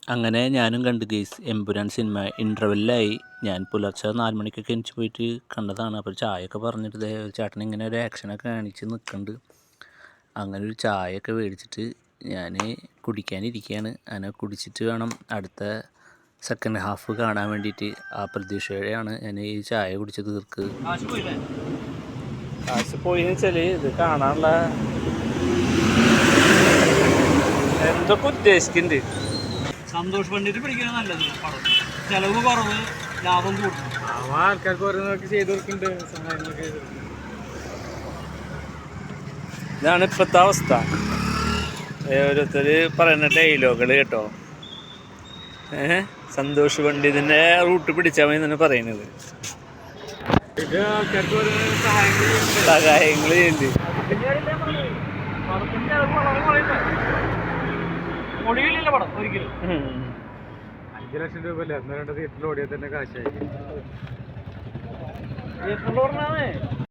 അങ്ങനെ ഞാനും കണ്ടു ഗെയ്സ് എമ്പുരാൻ സിനിമ. ഇൻ്റർവെല്ലായി. ഞാൻ പുലർച്ചെ 4 മണിക്കൊക്കെ എനിക്ക് പോയിട്ട് കണ്ടതാണ്. അപ്പോൾ ചായയൊക്കെ പറഞ്ഞിട്ട് ചേട്ടൻ ഇങ്ങനെ ഒരു ആക്ഷനൊക്കെ കാണിച്ച് നിൽക്കുന്നുണ്ട്. അങ്ങനെ ഒരു ചായയൊക്കെ മേടിച്ചിട്ട് ഞാൻ കുടിക്കാനിരിക്കുകയാണ്. അങ്ങനെ കുടിച്ചിട്ട് വേണം അടുത്ത സെക്കൻഡ് ഹാഫ് കാണാൻ വേണ്ടിയിട്ട്. ആ പ്രതീക്ഷയോടെയാണ് ഞാൻ ഈ ചായ കുടിച്ച് തീർക്ക്. കാശ് പോയിന്ന് വെച്ചാൽ ഇത് കാണാനുള്ള എന്തൊക്കെ ഉദ്ദേശിക്കുന്നുണ്ട്. സന്തോഷ് പണ്ഡിറ്റ് പിടിക്കുന്നത് നല്ലത്. പടം ചെലവ് കുറവ്, ലാഭം കൂടും. ആൾക്കാർക്ക് ഓരോന്നൊക്കെ ചെയ്ത് കൊടുക്കുന്നുണ്ട്, സഹായങ്ങളൊക്കെ ചെയ്ത് കൊടുക്കുന്നുണ്ട്. ഇതാണ് ഇപ്പോഴത്തെ അവസ്ഥ. ഓരോരുത്തർ പറയുന്ന ഡയലോഗുകൾ കേട്ടോ. സന്തോഷ് പണ്ഡിതിൻ്റെ റൂട്ട് പിടിച്ചാൽ മതി എന്നാണ് പറയുന്നത്. ഇത് ആൾക്കാർക്ക് ഓരോ സഹായങ്ങൾ ചെയ്യുന്നുണ്ട്. ഒടിയിലില്ല പടം ഒരിക്കലും. 5 ലക്ഷം രൂപ അല്ലേ 1-2 തിയേറ്ററിൽ ഓടിയാൽ തന്നെ കാശായി. തിയേറ്ററിൽ പറഞ്ഞാൽ